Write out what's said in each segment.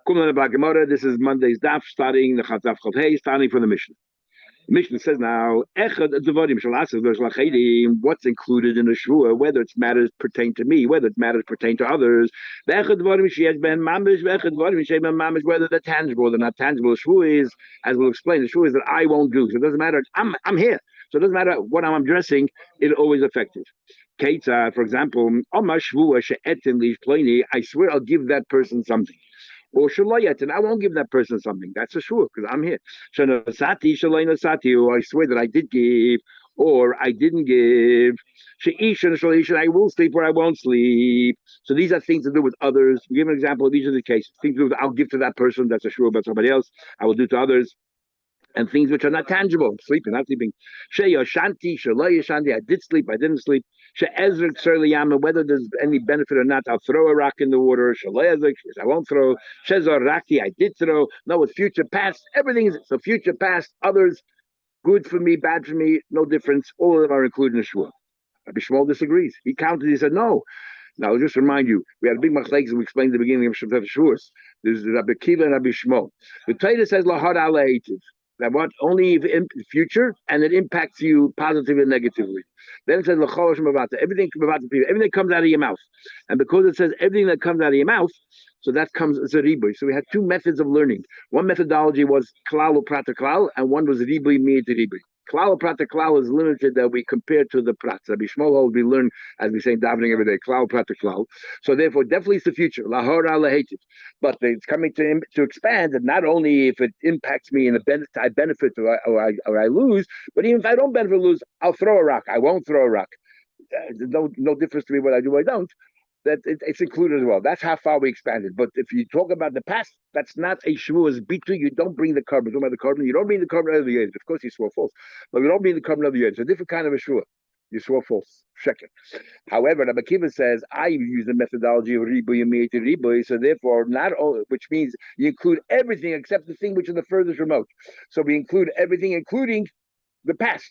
This is Monday's daf, starting the Chatzaf Chavhei, starting from the Mishnah. The Mishnah says now, what's included in the Shvuah, whether it's matters pertain to me, whether it's matters pertain to others, whether they're tangible or they're not tangible. The Shvuah is, as we'll explain, the Shvuah is that I won't do. So it doesn't matter. I'm here. So it doesn't matter what I'm addressing, it always affected. For example, I swear I'll give that person something. Or shalayat, and I won't give that person something. That's a shvuah because I'm here. Shanasati, shalaynasati, or I swear that I did give, or I didn't give. Sheishan, shalayishan, I will sleep or I won't sleep. So these are things to do with others. We give an example of each of the cases. Things to do with I'll give to that person. That's a shvuah about somebody else. I will do to others. And things which are not tangible, sleeping, not sleeping. Shanti, Shanti, I did sleep, I didn't sleep. Whether there's any benefit or not, I'll throw a rock in the water. I won't throw. Shezar Raki, I did throw. No, with future past, everything is so future past, others, good for me, bad for me, no difference. All of them are included in the shvuah. Rabbi Shmuel disagrees. He counted, he said, no. Now, I'll just remind you, we had a big machlekes, we explained at the beginning of Shavuos. There's Rabbi Kiva and Rabbi Shmuel. The Torah says, lahad ala eitiv. That what only if in the future and it impacts you positively and negatively. Then it says everything that comes out of your mouth, and because it says everything that comes out of your mouth, so that comes as a ribui. So we had two methods of learning. One methodology was klal u'prat klal, and one was ribui miyat ribui. Klal u'prat klal is limited that we compare to the prat. Rabbi Shmuel we learn as we say in davening every day. Klal u'prat klal. So therefore, definitely it's the future. Lahora lahated. But it's coming to expand that not only if it impacts me and I benefit or I lose, but even if I don't benefit or lose, I'll throw a rock. I won't throw a rock. No difference to me what I do or I don't. That it's included as well. That's how far we expanded. But if you talk about the past, that's not a shvuah's bitu. You don't bring the carbon. Talking about the carbon, you don't bring the carbon out of the yed. Of course, you swore false, but you don't bring the carbon out of the yed. It's a different kind of a shvuah. You swore false. Sheker. However, Rabbi Kiva says I use the methodology of ribuy and miyat ribuy. So therefore, not all, which means you include everything except the thing which is the furthest remote. So we include everything, including the past.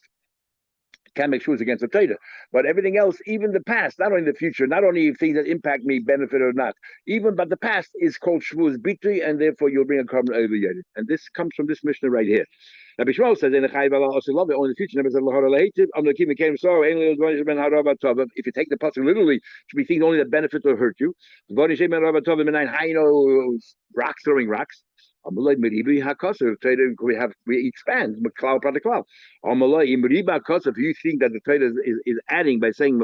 Can't make shvuahs against the Torah, but everything else, even the past, not only the future, not only things that impact me, benefit or not, even but the past is called shvuah's bitui, and therefore you'll bring a carbon over yet. And this comes from this Mishnah right here. Rabbi Shmuel says in the Chayiv also love it. Only the future never said lahara leitiv. I'm the king came so. If you take the pasuk literally, it should be things only that benefit or hurt you. Rocks throwing rocks. We expand if you think that the Torah is adding by saying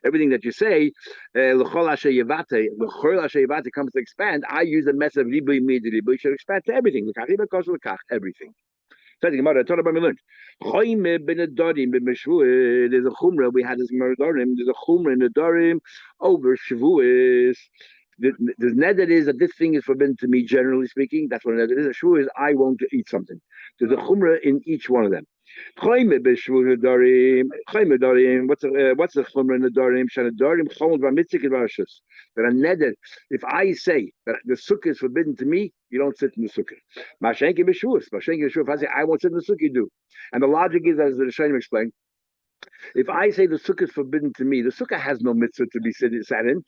everything that you say, comes to expand. I use the method of ribuy immediately, but you should expand to everything. Everything. There's a chumrah. We had this murdarim. There's a chumrah in the darim over Shavuos. The neder is that this thing is forbidden to me, generally speaking. That's what a neder is. A shvuah is I won't eat something. There's a chumrah in each one of them. What's the chumrah in the darim? That a neder, if I say that the sukkah is forbidden to me, you don't sit in the sukkah. If I say I won't sit in the sukkah, you do. And the logic is, as the Rishonim explained, if I say the sukkah is forbidden to me, the sukkah has no mitzvah to be sat in.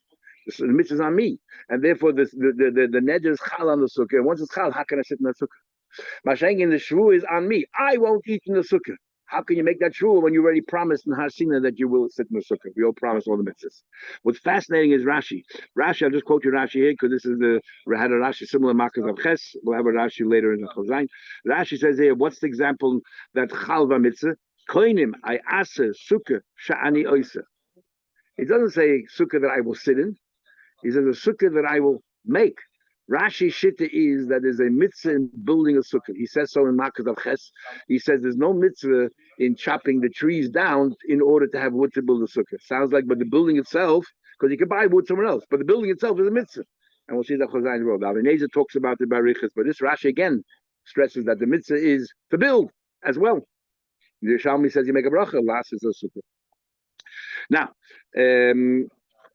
The mitzvah is on me, and therefore the neder is chal on the sukkah. And once it's chal, how can I sit in the sukkah? Mashenkin, the shvuah is on me. I won't eat in the sukkah. How can you make that shvuah when you already promised in Hasina that you will sit in the sukkah? We all promise all the mitzvahs. What's fascinating is Rashi. Rashi, I'll just quote you Rashi here because this is we had a Rashi similar Makkah of Ches. We'll have a Rashi later in the Chozain. Rashi says here, what's the example that chal mitzvah? Koinim, I asa sukkah sha'ani oisa. It doesn't say sukkah that I will sit in. He says a sukkah that I will make. Rashi Shitta is that there's a mitzvah in building a sukkah. He says so in Makkah of Ches. He says there's no mitzvah in chopping the trees down in order to have wood to build a sukkah. Sounds like, but the building itself, because you can buy wood somewhere else, but the building itself is a mitzvah. And we'll see that Chozain wrote. Avineza talks about the barichas, but this Rashi again stresses that the mitzvah is to build as well. The Shalmi says you make a bracha, last is a sukkah. Now,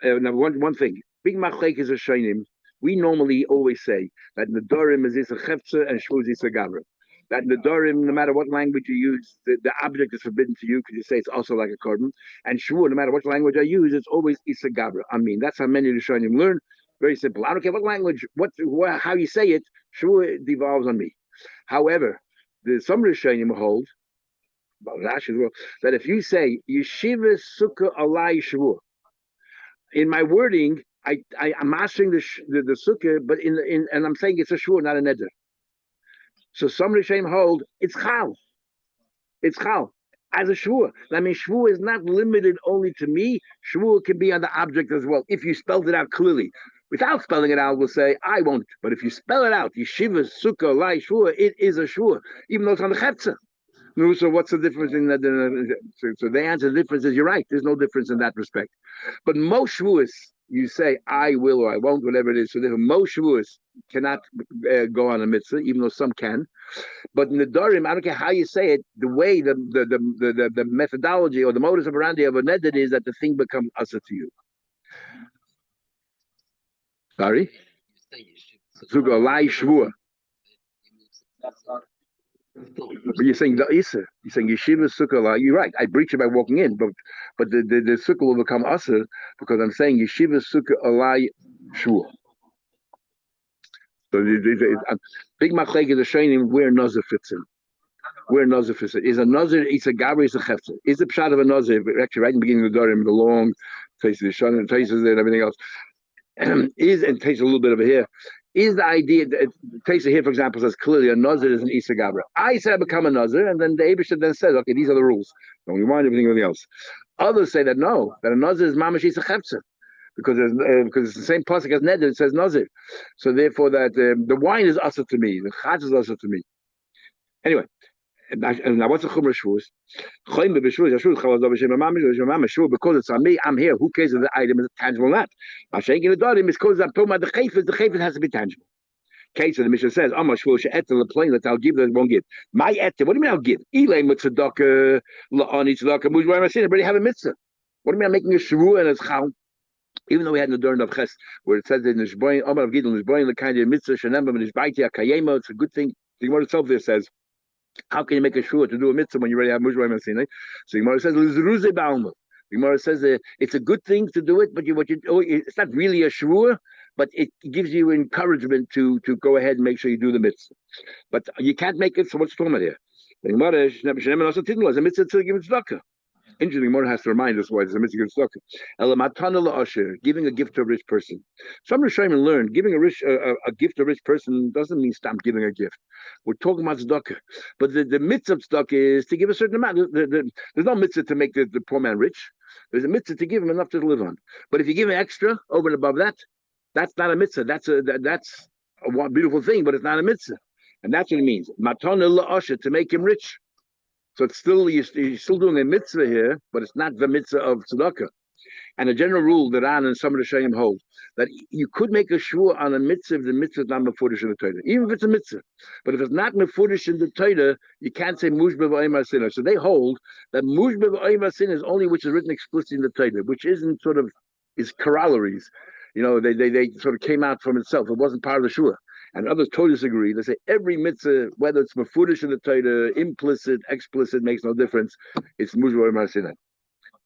one thing. Big machlek is a shaynim. We normally always say that Nedarim is a chefza and Shavuos is a gavra. That Nedarim, no matter what language you use, the object is forbidden to you because you say it's also like a carbon. And Shavuos, no matter what language I use, it's always Isa Gabra. I mean, that's how many Rishonim learn. Very simple. I don't care what language, how you say it. Shvua devolves on me. However, some Rishonim hold, Rashi as well, that if you say Yeshiva Sukkah Alai Shvua, in my wording, I'm mastering the sukkah, but and I'm saying it's a shvur, not a neder. So some Rishonim hold it's chal. It's chal as a shvur. I mean, shvur is not limited only to me. Shvur can be on the object as well. If you spelled it out clearly, without spelling it out, we'll say I won't. But if you spell it out, yeshiva sukkah lai shvur, it is a shvur, even though it's on the chetza. No, so what's the difference in that? So the answer, the difference is you're right. There's no difference in that respect. But most shvuas, you say I will or I won't, whatever it is. So therefore, most shvuas cannot go on a mitzvah, even though some can. But in the Dorim, I don't care how you say it, the way, the methodology or the modus operandi of a neder is that the thing becomes asa to you. Sorry? Zuga lai shvua. But you're saying the Isa. You're saying Yeshiva Sukkah. You're right. I breach it by walking in, but the Sukkah will become Asa because I'm saying Yeshiva Sukkah Alai Shua. So big machlek is a shaynim where Nazir fits in. Where Nazir fits in. Is a Nazir, it's a Gabri, it's a Chefzer. Is the pshat of a Nazir, actually right in the beginning of the Dorim, the long faces, the Shana, and faces and everything else, and takes a little bit of a hair. Is the idea that Tesa here, for example, says clearly a Nazir is an Isa Gabra. I said I become a Nazir, and then the Abishah then says, okay, these are the rules. Don't you mind everything else? Others say that no, that a Nazir is Mamash Isa Chepzer, because it's the same pasuk as Neder, it says Nazir. So therefore that the wine is Asa to me, the Chatz is Asa to me. Anyway, now what's the Chumrah Shavuos? Because it's on me, I'm here. Who cares if the item is tangible or not? Mashenk in the Dorim is because I'm talking about the chayfetz has to be tangible. Case of the Mishnah says, "I'm sure she'etel the plain that I'll give that won't give." My etel, what do you mean I'll give? Ilay mitzadaka la'ani tzedaka mujbar masin. I already have a mitzvah. What do you mean I'm making a shvuah and a chal? Even though we had in the Dorim of Ches where it says in the Shboin, Omar of Gidon Shboin the kind of mitzvah shenem and Shbaiti akayema. It's a good thing. The Gemara itself there says, how can you make a shvuah to do a mitzvah when you already have mujbar masin? So the Gemara says, "L'zeruze ba'alma." The Gemara says it's a good thing to do it, but it's not really a shvuah, but it gives you encouragement to go ahead and make sure you do the mitzvah. But you can't make it, so what's the here? The Gemara is a mitzvah to give tzedakah. Interesting, Gemara has to remind us why it's a mitzvah to give tzedakah. Giving a gift to a rich person. Some Rishonim learned giving a gift to a rich person doesn't mean stop giving a gift. We're talking about tzedakah, but the mitzvah of tzedakah is to give a certain amount. There's no mitzvah to make the poor man rich. There's a mitzvah to give him enough to live on. But if you give him extra over and above that, that's not a mitzvah. That's a beautiful thing, but it's not a mitzvah. And that's what it means. Matana la'asha, to make him rich. So it's still, you're still doing a mitzvah here, but it's not the mitzvah of tzedakah. And a general rule that Ran and some of the Shayim hold, that you could make a shvuah on a mitzvah if the mitzvah is not mefurish in the Torah, even if it's a mitzvah. But if it's not mefurish in the Torah, you can't say mushba v'ayim sinner. So they hold that mushba v'ayim sinner is only which is written explicitly in the Torah, which isn't sort of, is corollaries. You know, they sort of came out from itself. It wasn't part of the shvuah. And others totally disagree. They say every mitzvah, whether it's mefurish in the Torah, implicit, explicit, makes no difference. It's mushba v'ayim sinner.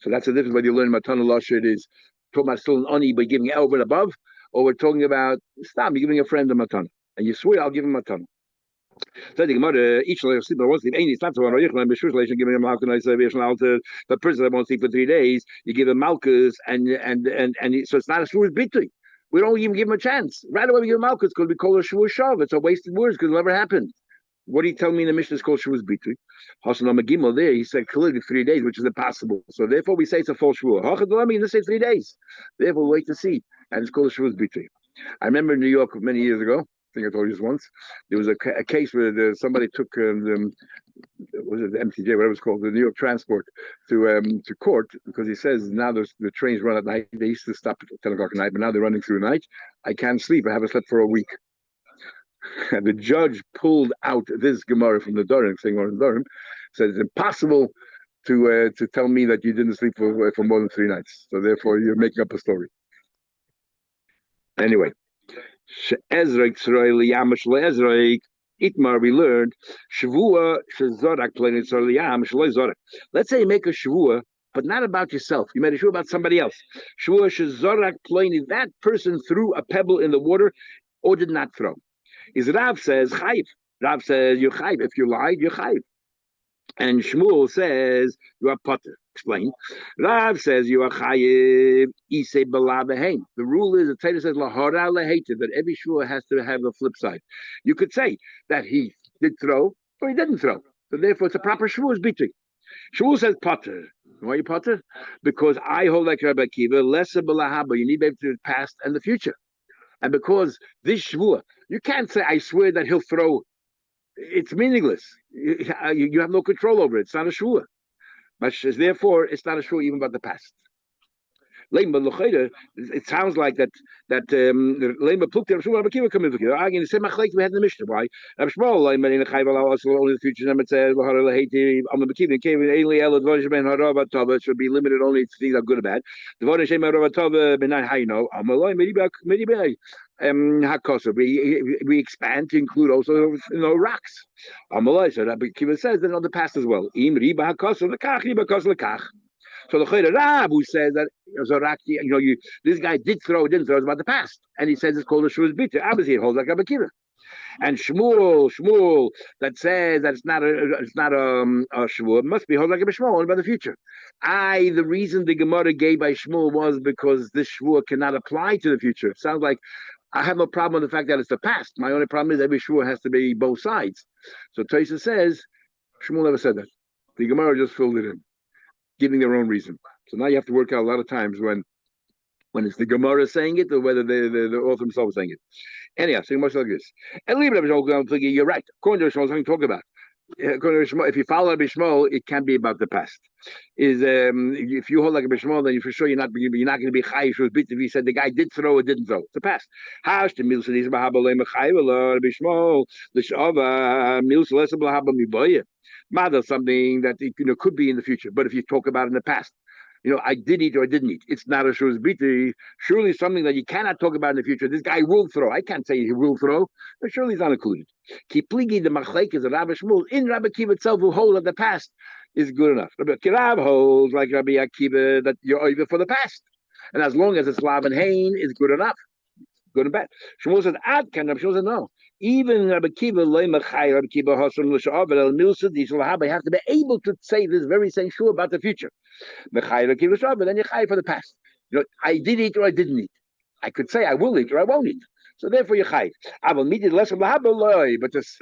So that's the difference whether you learn Matana Lasha, it is talking about still an ani by giving over and above, or we're talking about stop, you're giving a friend a Matana. And you swear I'll give him Matana. So the Gemara, each sleep, I won't sleep. Any stop to one, giving him Malkus, the person that won't sleep for 3 days, you give him Malkus, and so it's not a Shavuos Bitui. We don't even give him a chance. Right away we give him Malkus because we call it Shavuos Shav. It's a wasted words because it never happened. What do you tell me in the Mishnah is called Shavuos Bitui? Hasan Gimel there, he said clearly 3 days, which is impossible. So therefore we say it's a false Shavuos. Hachadolami, you just say 3 days. Therefore we'll wait to see. And it's called Shavuos Bitui. I remember in New York many years ago, I think I told you this once, there was a case where somebody took was it the MTJ, whatever it's called, the New York Transport, to court because he says now the trains run at night. They used to stop at 10 o'clock at night, but now they're running through the night. I can't sleep. I haven't slept for a week. And the judge pulled out this Gemara from the Dorim, saying on the Dorim, said it's impossible to tell me that you didn't sleep for more than 3 nights. So therefore, you're making up a story. Anyway, Itmar, we learned Shavua Shazorak playing Zorak. Let's say you make a Shavua but not about yourself. You made a shua about somebody else. Shua shezorak ploini, that person threw a pebble in the water or did not throw. Is Rav says chayiv. Rav says you're chayiv. If you lied, you're chayiv. And Shmuel says you are potter. Explain. Rav says you are chayiv isei balavehein. The rule is the Torah says lahara leheita, that every shua has to have a flip side. You could say that he did throw or he didn't throw. So therefore, it's a proper Shavuos bitui. Shavuos says potter. Why are you potter? Because I hold like Rabbi Akiva, lesser balahaba. You need to be able to the past and the future. And because this Shavuot, you can't say, I swear that he'll throw. It's meaningless. You have no control over it. It's not a Shavuot. But therefore, it's not a Shavuot even about the past. It sounds like that Lema Plukta Rav Shmuel Akiva come in. Again, the same machlek we had in the Mishnah. Why? Rav Shmuel Lema in Chayval also only the future number says Lahara Laheti on the Akiva came in Eli El Dvorim Ben Harava Tova should be limited only to things that are good or bad. Dvorim Shem Harava Tova Benai Hayno Amaloi Medibay Hakosa. We expand to include also rocks. Amaloi so Rabbi Akiva says that on the past as well. Im Riba Hakosa Lekach Riba Hakosa Lekach. So the Chayr Rab who says that this guy did throw, didn't throw, it's about the past, and he says it's called a Shavuos bitter. Obviously, it holds like Rabbi Akiva. And Shmuel that says that it's not a Shavuot must be holds like Rabbi Shmuel about the future. The reason the Gemara gave by Shmuel was because this Shavuot cannot apply to the future. It sounds like I have no problem with the fact that it's the past. My only problem is every Shavuot has to be both sides. So Tosha says Shmuel never said that. The Gemara just filled it in, giving their own reason. So now you have to work out a lot of times when it's the Gemara saying it or whether the author himself is saying it. Anyhow, so much like this. And leave it, you're right. According to Shmuel, something to talk about. According to Shmuel, if you follow Rabbi Shmuel, it can be about the past. If you hold like Rabbi Shmuel, then for sure you're not going to be chayiv Shavuos bitter if he said the guy did throw or didn't throw. It's the past. How's the milsa these mahabalei mechayiv Rabbi Shmuel the shava milsa lesa blahaba miboye. Mother something that could be in the future, but if you talk about it in the past, I did eat or I didn't eat. It's not a Shavuos bitter. Surely something that you cannot talk about in the future. This guy will throw. I can't say he will throw, but surely he's not included. Kipligi the machlek is a Rabbi Shmuel in Rabbi Akiva itself who holds that the past is good enough. Rabbi Akiva holds like Rabbi Akiva that you're over for the past, and as long as it's lav and hain, it's good enough. Good and bad. Shmuel says ad can. Rabbi Shmuel says no. Even Rabbi Akiva loymachai Rabbi Akiva hasan l'sha'av el milsad yisrael. You have to be able to say this very same shua about the future. But then you chai for the past. I did eat or I didn't eat. I could say I will eat or I won't eat. So therefore you chai. I will meet it less of the but this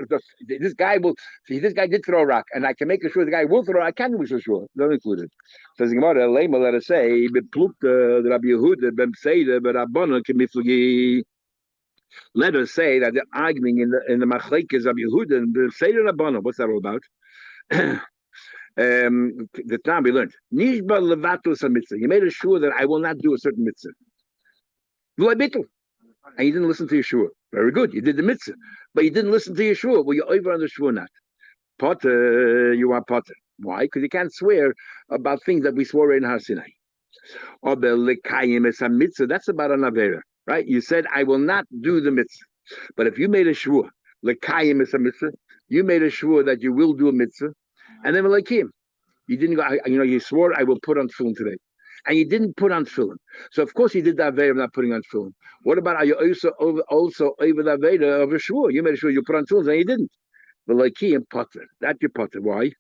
guy will. See, this guy did throw a rock, and I can make sure the guy will throw. I can be so sure. Not included. Says Gemara, Lema, let us say, the Rabbi Yehuda, ben Seida, but Rabbana can be flugi. Let us say that the arguing in the machlekes of Yehuda and the Seida Rabbana. What's that all about? The time we learned Nishba levatus a mitzvah. You made a sure that I will not do a certain mitzvah. And you didn't listen to Yeshua. Very good. You did the mitzvah, but you didn't listen to Yeshua. Well, you're over on the Shua not. Potter, you are potter. Why? Because you can't swear about things that we swore in Har Sinai. Or the lekayim is a mitzvah. That's about an avera, right? You said I will not do the mitzvah, but if you made a shua, lekayim is a mitzvah. You made a shua that you will do a mitzvah, and then like him, you didn't go. You swore I will put on tefillin today. And you didn't put on tefillin. So of course you did that Aveda of not putting on tefillin. What about are you also over the Aveda of a shua? You made a shua you put on tefillin and you didn't. But like he and potter. That you potter. Why?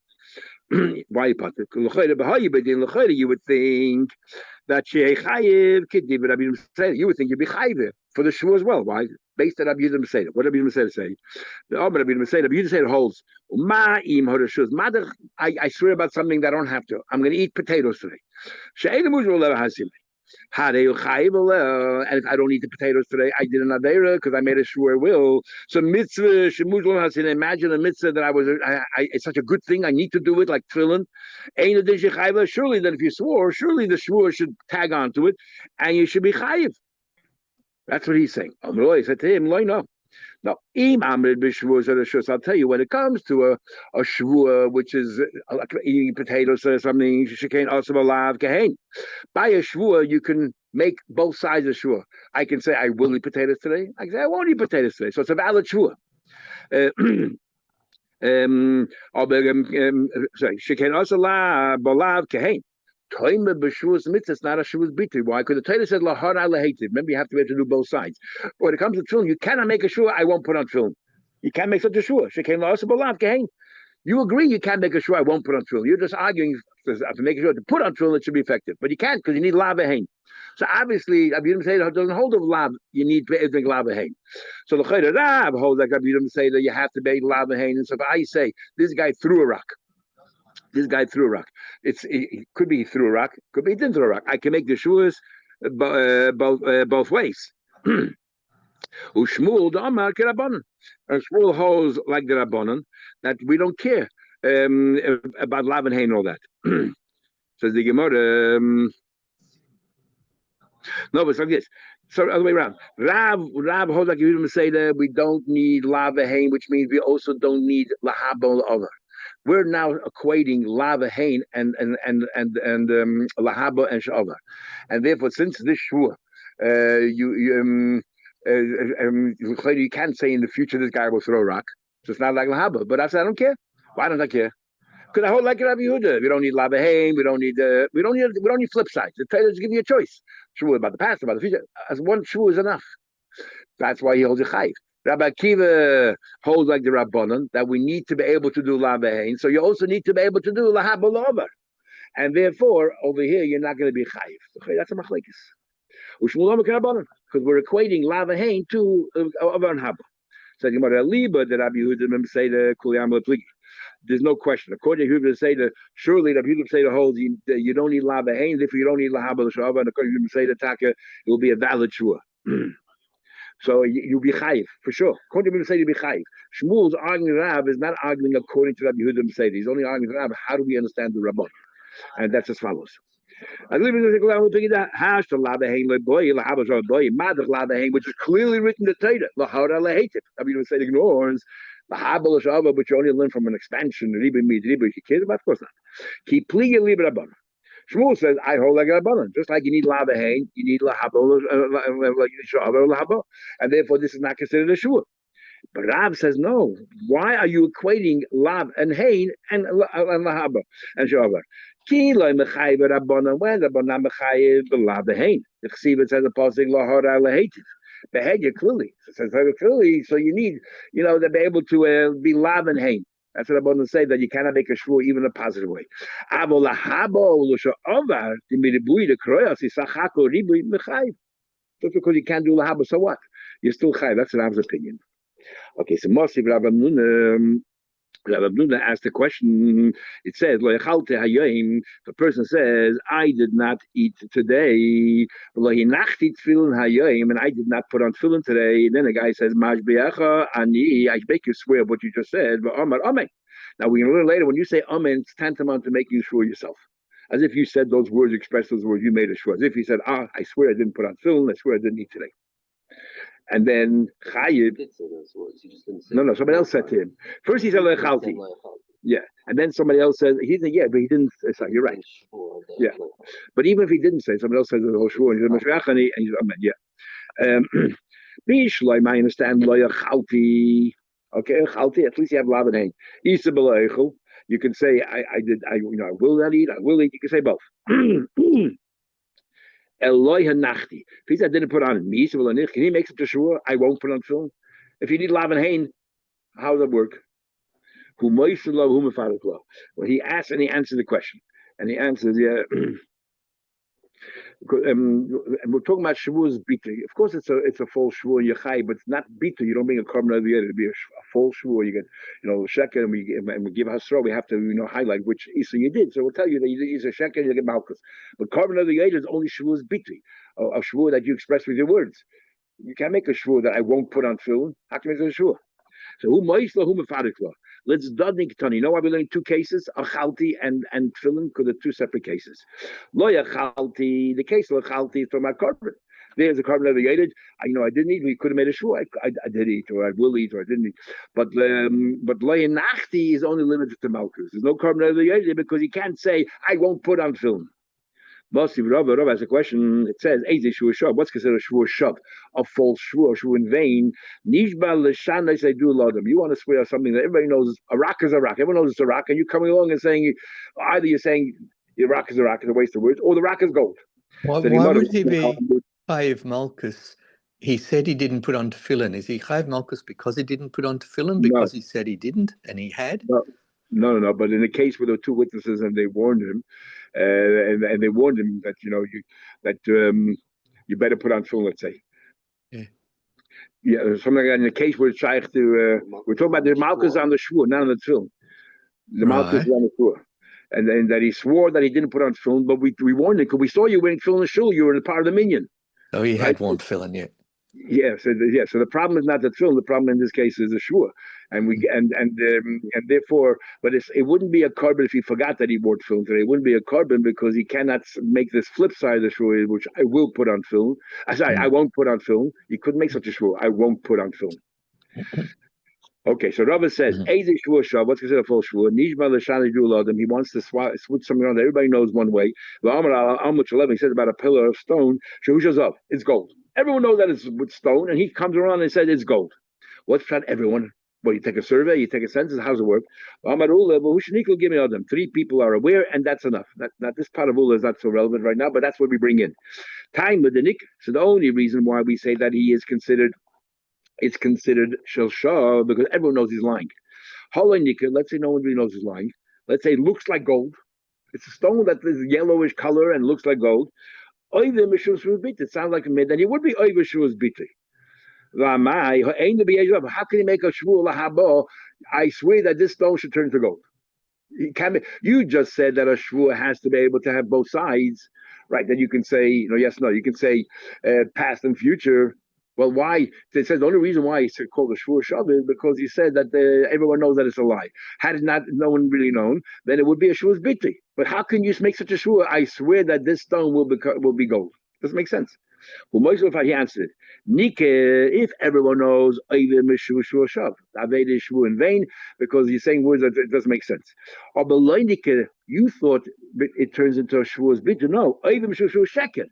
Why potter? You would think that you would think you'd be chayiv for the shua as well. Why? Based on Rabbi Yehuda Meseder. What Rabbi Yehuda Meseder say? The Rabbi Yehuda Meseder holds. I swear about something that I don't have to. I'm going to eat potatoes today. And if I don't eat the potatoes today, I did an avera because I made a sure will. So mitzvah shemuzlon hasin. Imagine a mitzvah that it's such a good thing. I need to do it like tefillin. Surely then if you swore, surely the shvur should tag on to it, and you should be chayiv. That's what he's saying. He said to him, no. Now, I'll tell you, when it comes to a shvua, which is like eating potatoes or something, by a shvua, you can make both sides of shvua. I can say, I will eat potatoes today. I can say, I won't eat potatoes today. So it's a valid shvua. Toime b'shuas mitzvah, it's not a shuas bitui. Why? Because the Torah says lahara lehativ. Remember, you have to be able to do both sides. But when it comes to tefillin, you cannot make a shua. I won't put on tefillin. You can't make such a shua. Shekein la'aseh b'lav gehein. You agree you can't make a shua. I won't put on tefillin. You're just arguing to make a shua to put on tefillin. It should be effective, but you can't because you need lav gehein. So obviously, Rabbi Yehuda say doesn't hold of lav. You need to drink lav gehein. So the Chayda Rav holds like Rabbi Yehuda say that you have to make lav gehein. And so if I say this guy threw a rock. This guy threw a rock. It could be he threw a rock. Could be he didn't throw a rock. I can make the shuas both ways. Ushmul Amar Kirabanan. And Shmuel holds like the Rabbanan that we don't care about lav and hay and all that. Says the Gemara. No, but it's like this. So other way around. Rav holds like you say that we don't need lav and hay, which means we also don't need lahabol over. We're now equating lava hain and lahaba and shava, and therefore, since this shua, you can't say in the future this guy will throw a rock. So it's not like lahaba. But I said I don't care. Why don't I care? Because I hold like Rabbi Yehuda. We don't need lava hain. We don't need flip sides. The Torah just give you a choice. Shua about the past, about the future. As one shua is enough. That's why he holds a chayiv. Rabbi Akiva holds like the Rabbanon that we need to be able to do lavahain. So you also need to be able to do lahabalover. And therefore, over here, you're not going to be chayiv. That's a machlekes. Because we're equating lavahain to over and haba. So the Gemara Liba that Rabbi Yehuda say the Kuliyam Lepligi. There's no question. According to Yehuda say that surely Rabbi Yehuda say the holds you don't need lavahain, therefore you don't need lahaba l'shava. And according to Yehuda say the taka, it will be a valid shua. So you'll be chayiv for sure. According to say, you'll be chayiv. Shmuel's arguing Rav is not arguing according to Rabbi Yehuda Mercedes. He's only arguing Rav. How do we understand the Rabbon? And that's as follows. Which is clearly written in the Torah. Lahara lehativ. Rabbi Yehuda say ignores lahabal shava, but you only learn from an expansion. Riba mid riba. You care about, of course not. Keep pliga liba Rabbon. Shmuel says, I hold like a Rabbanan. Just like you need lava hain, you need lahabo, and therefore this is not considered a shua. But Rav says, no. Why are you equating lav and hain and lahaba and shava? Ki loy mechayiv Rabbanan when Rabbanan mechayiv lav hain. The chesiv says a passing lahara lehativ. Behavior clearly. It says clearly, so you need, to be able to be lav and hain. That's what I'm going to say, that you cannot make a shvur even a positive way. Just because you can't do lahaba, so what? You're still chayv. That's Rav's opinion. Okay, so Mosif Rav Abnuna asked the question. It says, the person says, I did not eat today, and I did not put on tefillin today. And then the guy says, I make you swear what you just said, but amen. Now we can learn later, when you say amen, it's tantamount to making you swear yourself. As if you said those words, expressed those words, you made a swear. As if you said, I swear I didn't put on tefillin, I swear I didn't eat today. And then Chayiv. No, somebody else said to him. First he said Lechalti. Yeah. And then somebody else said, he said, yeah, but he didn't say, you're right. Yeah. But even if he didn't say, somebody else said the whole shvur, and he said, and he's amen, yeah. Bishloi, I understand, Lechalti. Okay, Chalti, at least you have lav and hain. Isa b'leichel, you can say, I will not eat, I will eat, you can say both. Eloi hanachti. If he said I didn't put on meat, can he make it to shua? I won't put on film. If you need lav and hain, how does that work? Well, he asked and he answered the question. And he answers, yeah. And we're talking about Shavuos Bita. Of course, it's a full Shavuos Yechai, but it's not Bita. You don't bring a carbon of the other. It'd be a full Shavuos. You get, shekel, and we give Hasra. We have to, highlight which Isa you did. So we'll tell you that you did Isa shekel, you get Malchus. But carbon of the other is only Shavuos Bita, a Shavuos that you express with your words. You can't make a Shavuos that I won't put on film. How can you make a Shavuos? So who ma'isla, who mefarikla? Let's dodnik tani. You know why we learn two cases, achalti and tefillin, because they're two separate cases. Lo achalti, the case of achalti is from my carbon. There's a carbon obligated. I didn't eat. We could have made a shua. I did eat, or I will eat, or I didn't eat. But lo nachti is only limited to malchus. There's no carbon obligated because you can't say I won't put on film. Masiv Rav has a question. It says, what's considered a shvur shav? A false shvur, shvur in vain. Nishba l'shanais I do lodem. You want to swear something that everybody knows a rock is a rock. Everyone knows it's a rock, and you're coming along and saying, either you're saying The rock is a rock, is a waste of words, or the rock is gold. So the Why would he be chayiv malchus? He said he didn't put on tefillin. Is he chayiv malchus because he didn't put on tefillin? Because he said he didn't and he had? No. But in the case where there were two witnesses and they warned him, and they warned him that you better put on tefillin. Let's say. Yeah, something like that. In the case where it's shaykh to, we're talking about the malchus on the shvur, not on the tefillin. The malchus on the shvur. And then that he swore that he didn't put on tefillin, but we warned him because we saw you wearing tefillin in shul. You were in part of the minyan. Oh, he had worn tefillin yet. Yeah. So the problem is not the tefillin. The problem in this case is the shvur, and therefore, but it wouldn't be a carbon if he forgot that he wore tefillin today. It wouldn't be a carbon because he cannot make this flip side of the shvur, which I will put on tefillin. I won't put on tefillin. He couldn't make such a shvur. I won't put on tefillin. Okay, so Rava says, what's considered a full shvur? He wants to switch something around. Everybody knows one way. He says about a pillar of stone. It's gold. Everyone knows that it's with stone, and he comes around and says it's gold. What's that? Everyone? Well, you take a survey, you take a census. How's it work? Give me all them. 3 people are aware, and that's enough. That this part of Ula is not so relevant right now, but that's what we bring in. Time with the nick. So the only reason why we say that he is considered. It's considered shel because everyone knows he's lying. Let's say no one really knows he's lying. Let's say it looks like gold. It's a stone that is yellowish color and looks like gold. It sounds like a mid, then he would be oiver shvus biti. How can he make a shvur lahabo? I swear that this stone should turn to gold. You just said that a shvur has to be able to have both sides, right? Then you can say, yes, no. You can say past and future. Well, why? It says the only reason why he's called a shvur shav is because he said that everyone knows that it's a lie. Had it not no one really known, then it would be a shvur's biti. But how can you make such a shvur? I swear that this stone will be gold. Doesn't make sense. Well, Moshe, he answered, Nike, if everyone knows, Aved is shvur in vain because he's saying words that it doesn't make sense. Or you thought it turns into a shvur's biti. No, Aved sheker.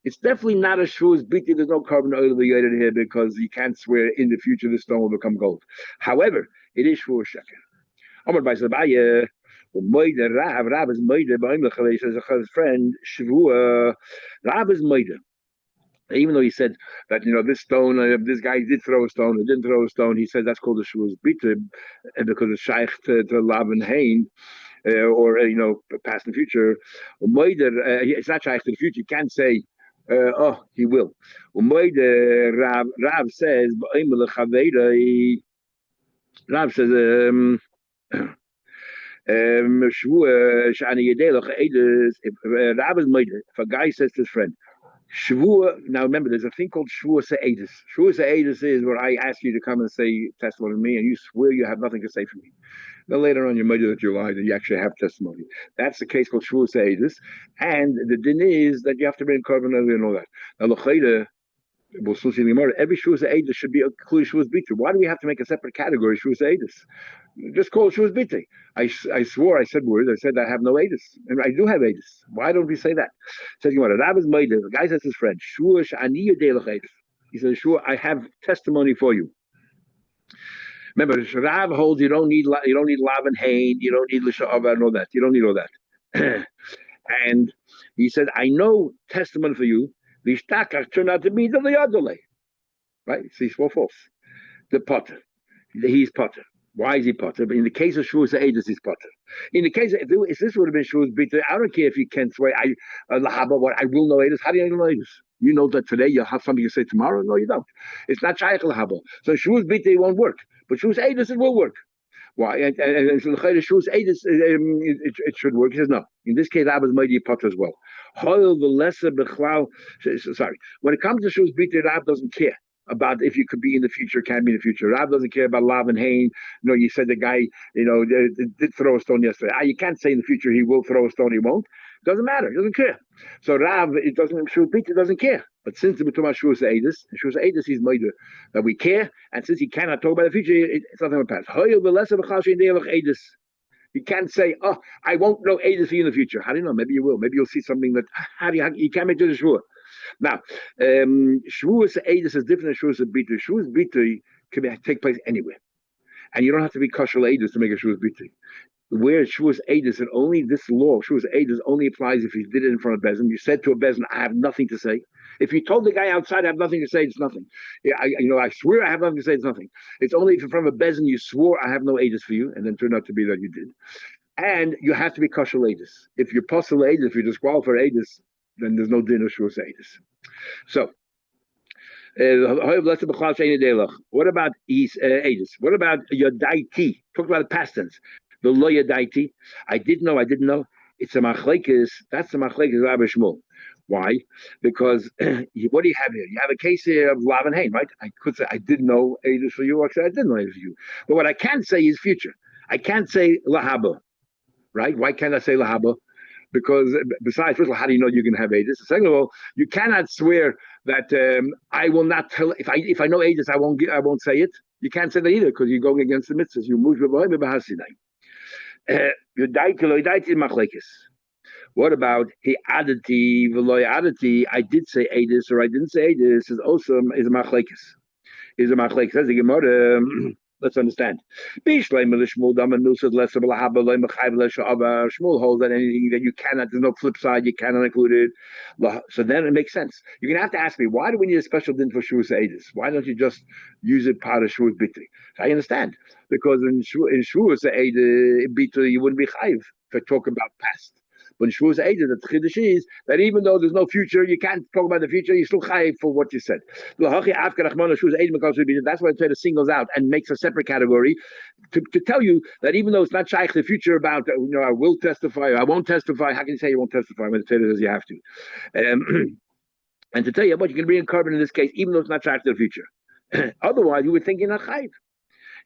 It's definitely not a shvur's biti. There's no carbon oil here because you can't swear in the future the stone will become gold. However, it is shvur sheker. Amar by Sabaya, Rav is moide. Says a friend shvur. Rav is moide. Even though he said that this stone, this guy did throw a stone, or didn't throw a stone, he said that's called a shvur's biti because it's shaykh to lav and hain. Or past and future. It's not shaykh to the future. You can't say. He will. Rav says, Rav says, if a guy says to his friend, Shavuot, now remember, there's a thing called Shavuos Se'edus. Shavuos Se'edus is where I ask you to come and say testimony to me, and you swear you have nothing to say for me. Then later on, you might do that you lied, and you actually have testimony. That's the case called Shavuos Se'edus. And the din is that you have to bring carbon and all that. Now, L'chayda, we'll still see in the Gemara, every Shavuos Se'edus should be included Shavuos Biti. Why do we have to make a separate category, Shavuos Se'edus? Just call it Shavuos Biti. I swore, I said words, I said I have no Edus. And I do have Edus. Why don't we say that? Says Gemara, Rav is Maida. The guy says his friend, Shua Sha'aniya De'lech Edus. He says, sure, I have testimony for you. Remember, Rav holds you don't need lav and hain, you don't need l'sha'ava and all that. You don't need all that. And he said, I know testimony for you. V'ishtakach turned out to be the Yadoleh. Right? So he's false. The potter. He's potter. Why is he potter? But in the case of Shavuos Se'edus, he's potter. In the case of, if this would have been Shavuos Biti, I don't care if you can't swear, I will know Edus. How do you know Edus? You know that today you'll have something to say tomorrow? No, you don't. It's not Shaykh Lahaba. So Shavuos Biti won't work. But Shavuos Se'edus, it will work. Why? And Shavuos Se'edus, it should work. He says, no. In this case, Rab is mighty potter as well. Sorry. When it comes to Shavuos Biti, Rab doesn't care about if you could be in the future, can be in the future. Rab doesn't care about lav and hain. You said the guy, did throw a stone yesterday. You can't say in the future he will throw a stone, he won't. Doesn't matter. He doesn't care. So Rav, it doesn't care. But since the B'tumah Shavuos Se'edus, he's made that we care. And since he cannot talk about the future, it's nothing will pass. You can't say, I won't know Edus for you in the future. How do you know? Maybe you will. Maybe you'll see something that you can't make to the Shavuot. Now, Shavuos Se'edus is different than Shavuos Biti. Shavuos Biti can take place anywhere. And you don't have to be kosher Edus to make a Shavuos Biti. where Shavuos Edus, and only this law, Shavuos Edus, only applies if you did it in front of Bezin. You said to a Bezin, I have nothing to say. If you told the guy outside, I have nothing to say, it's nothing. Yeah, I swear I have nothing to say, it's nothing. It's only if in front of a Bezin you swore, I have no Edus for you, and then turned out to be that you did. And you have to be kosher Edus. If you're possible Edus, if you disqualify Edus, then there's no din of Shavuos Edus. So, what about his Edus? What about your daiti? Talk about the past tense. The lawyer daiti. I didn't know. It's a machlekes. That's a machlekes Rabbi Shmuel. Why? Because what do you have here? You have a case here of Lav and Hain, right? I could say I didn't know Edus for you. I said I didn't know Edus for you. But what I can't say is future. I can't say lahaba, right? Why can't I say lahaba? Because besides, first of all, how do you know you're going to have Edus? Second of all, you cannot swear that I will not tell. If I know Edus, I won't say it. You can't say that either because you're going against the mitzvahs. You move What about he adati v'loy adati? I did say Edus or I didn't say Edus. Is also is a machlekes. Says the Gemara. Let's understand. Shmuel holds that anything that you cannot, there's no flip side, you cannot include it. So then it makes sense. You're going to have to ask me, why do we need a special din for Shavuos Edus? Why don't you just use it part of Shavuos Bitri? I understand. Because in Shavuos Bitri, you wouldn't be chayiv to talk about past. But in Shavuos Edus, the chiddush is that even though there's no future, you can't talk about the future, you're still chayiv for what you said. That's why the Torah singles out and makes a separate category to tell you that even though it's not shaykh the future about, I will testify, or I won't testify, how can you say you won't testify when the Torah says you have to? And to tell you what, you can bring a carbon in this case, even though it's not shaykh to the future. Otherwise, you would think you're not chayiv.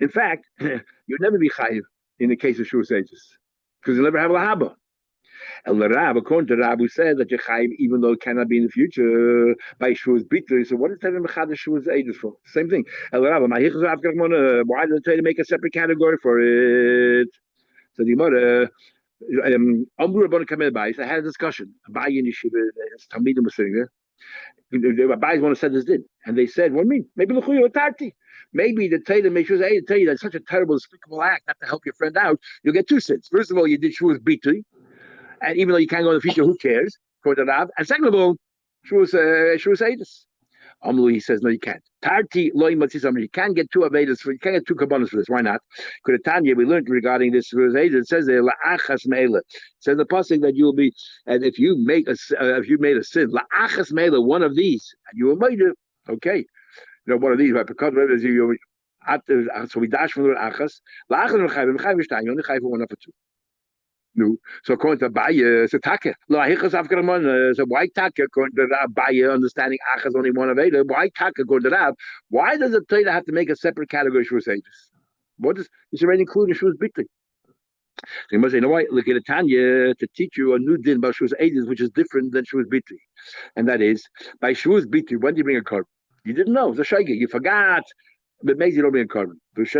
In fact, you'd never be chayiv in the case of Shavuos Edus, because you'll never have lahaba. And the Rav, according to Rav, who said that Yechaim, even though it cannot be in the future, by Shavuos Bitri, so what is that in Mechad Shavuos Edus for? Same thing. El Rav, why did they try to make a separate category for it? So the Gemara, Amru Rabban Kamel Bayis, I had a discussion. Abayi and Yeshiva, Talmidim was sitting there. The Abayis want to say this did, and they said, "What do you mean? Maybe L'chuyo Tarti. Maybe the Torah makes sure to tell you that's such a terrible, despicable act, not to help your friend out. You'll get two sins. First of all, you did Shavuos Bitri. And even though you can't go in the future, who cares? For the Rav. And second of all, Shavuos Edus. He says, no, you can't. Tarti loy matzis. You can't get two Avedis you can't get two kabbanas for this. Why not? Because Tanya, we learned regarding this Shavuos Edus. It says there la'achas meila. It says the pasuk that you will be, and if you made a sin, la'achas meila, one of these, and you will made it. Okay, one of these, right? Because you. So we dash from the achas. La'achas mechayv you only chayv for one of the two. No. So according to Abaye, so Taka. So why Taka, according to Abaye, understanding Achaz only one of eight, why Taka, according to Rab, why does the Torah have to make a separate category for Shavuos Edus? What is, it's already included Shavuos Bitri. So you must say, no, why? Look at Tanya to teach you a new din about Shavuos Edus, which is different than Shavuos Bitri. And that is, by Shavuos Bitri, when do you bring a carbon? You didn't know, it's a shaygig, you forgot. But maybe you don't bring a carbon. But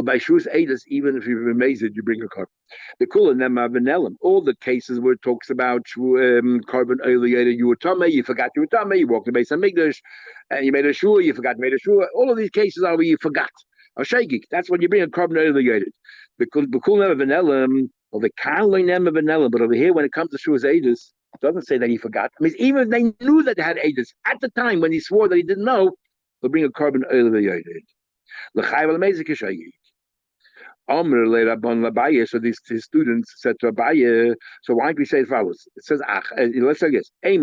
by Shavuos Edus, even if you've amazed it, you bring a carbon. The cool and them Avenelim. All the cases where it talks about carbon earlier, you were tummy, you forgot you were tummy, you walked the base of Migdash, and you made a shua, you forgot you made a shua. All of these cases are where you forgot. A shaygig. That's when you bring a carbon earlier. The cool and Avenelim, or the Karloin and Avenelim. But over here, when it comes to Shavuos Edus, it doesn't say that he forgot. I mean, even if they knew that they had Edus at the time when he swore that he didn't know, they'll bring a carbon earlier. So these students said to Abaye, so why don't we say as follows? It says, let's say this. The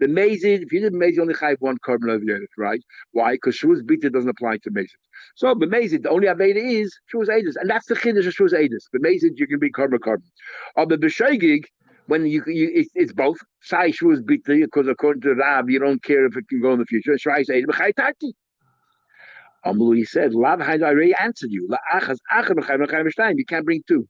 mazid, if you did mazid, only chayiv one carbon over it, right? Why? Because Shavuos Bitri doesn't apply to mazid. So the mazid, the only aveda is Shavuos Edus, and that's the chiddush of Shavuos Edus. The mazid, you can be carbon. But the b'shaygig, when it's both. Sai Shavuos Bitri, because according to Rab, you don't care if it can go in the future. Shai Edus b'chai tarti. He said, Lav I already answered you. You can't bring two.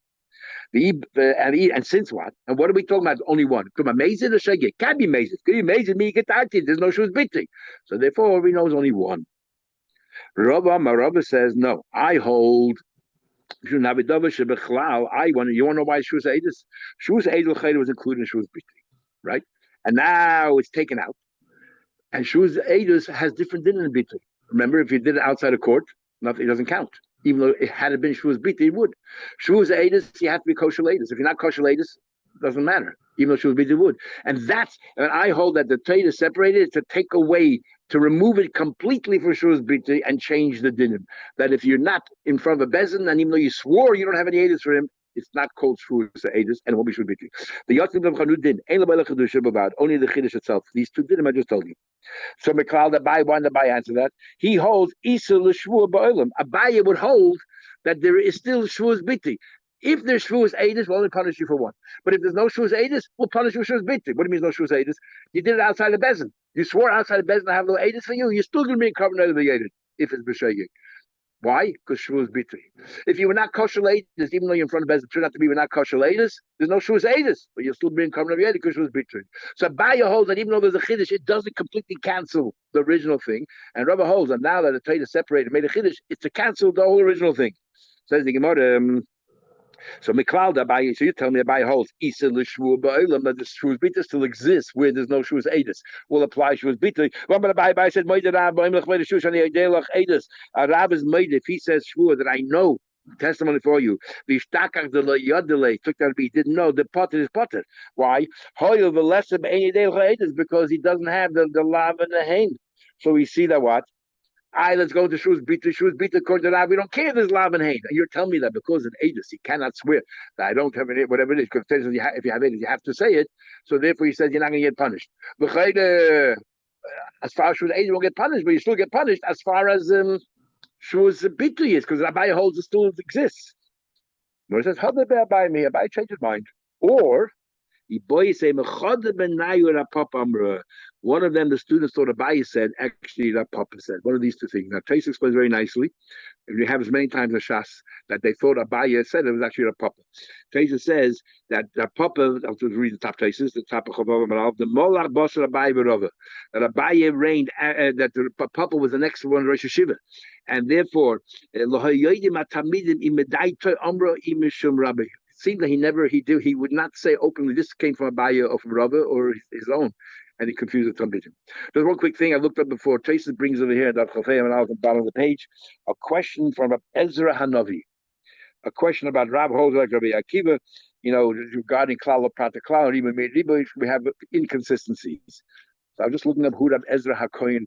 And since what? And what are we talking about? Only one. Come on, Mazid or Shaggy? Can't be Mazid. Could be Mazid, me get tarti. There's no Shavuos Bitri. So therefore, we know it's only one. Rabba says, no, I hold. You want to know why Shavuos Edus? Shavuos Edus was included in Shavuos Bitri, right? And now it's taken out. And Shavuos Edus has different din in Bitri. Remember, if you did it outside of court, nothing, it doesn't count. even though it had been Shavuos Bita, it would. Shavuos Eidus, you have to be kosher Eidus. If you're not kosher Eidus, it doesn't matter, even though Shavuos Bita would. And I hold that the Torah is separated to take away, to remove it completely for Shavuos Bita and change the dinim. That if you're not in front of a bezin, and even though you swore you don't have any Eidus for him, it's not called Shavuos Eidus, and it won't be Shavuos Bita. The Yotzim of Chanud Din, only the Chiddush itself. These two dinim I just told you. So Meklal Abai, why did Abai answer that? He holds Isa l'shvua ba'olam. Abai would hold that there is still shvuas biti. If there's shvuas edis, we'll only punish you for one. But if there's no shvuas edis, we'll punish you for shvuas biti. What do you mean no shvuas edis? You did it outside the bezin. You swore outside the bezin to have no edis for you. You're still going to be covered under the edis if it's b'shegig. Why? Because shvuas bitri. If you were not kosher edis, even though you're in front of bezin, turned out to be not kosher edis, there's no shvuas edis, but you're still being covered under the edis because shvuas bitri. So Baya holds that even though there's a chiddush, it doesn't completely cancel the original thing. And Rabbi holds that now that the Torah is separated, made a chiddush, it's to cancel the whole original thing. Says the Gemara. So Miklal Abai, so you tell me Abai holds Isa l'shvua ba'olam that the shvuas bita still exists where there's no shvuas edis. Will apply shvuas bita. Well, but Abai said Moed Rab Boimlech Moed Shush on the Eidelach edis. A Rab is made if he says shvua that I know. Testimony for you. Vishtakach de yodele took that he didn't know the potter is potter. Why? Hoyle the lesser edis because he doesn't have the lav and the hain. So we see that what. Let's go to Shavuos Bita, according to that. We don't care if there's lav and hain. You're telling me that because in Edis, he cannot swear that I don't have it, whatever it is, because if you have it, you have to say it. So therefore, he says you're not going to get punished. As far as Shavuos Edis, you won't get punished, but you still get punished as far as Shavuos Bita is, because Rabbi holds it still exists. No, he says, how did Abai change his mind? Or, one of them, the students thought Abai said, actually, that Papa said. One of these two things. Now, Tais explains very nicely. And we have as many times as Shas that they thought Abai said it was actually a Papa. Tais says that Papa, I'll just read the top Taises, the top of Chavav, the Molach Basar Abai Barova, that Abai reigned, that the Papa was the next one, Rosh Hashiva. And therefore, seemed that he would not say openly this came from Abaye or from Rabba or his own, and he confused the Talmidim. There's one quick thing I looked up before. Tracy brings over here that Chafei and out the bottom of the page a question from Ezra Hanavi, a question about Rab holds like Rabbi Akiva, regarding Klal Prata Klal, even we have inconsistencies. So I'm just looking up who Rab Ezra Hakoyin,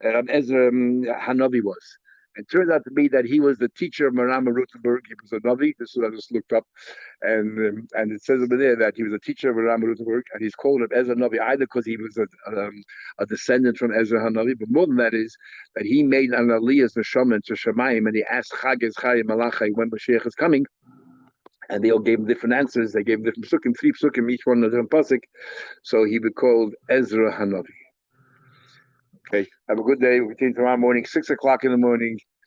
Ezra Hanavi was. It turned out to be that he was the teacher of Maram Rutenberg. He was a Navi. This is what I just looked up. And it says over there that he was a teacher of Maram Rutenberg, and he's called him Ezra Navi either because he was a descendant from Ezra Hanavi, but more than that is that he made an aliyah's neshama to Shemayim, and he asked Chagiz Chayim Malachai when Mashiach is coming. And they all gave him different answers. They gave him different psukim, 3 psukim, each one a different pasuk. So he was called Ezra Hanavi. Okay, have a good day. We'll continue tomorrow morning, 6 o'clock in the morning.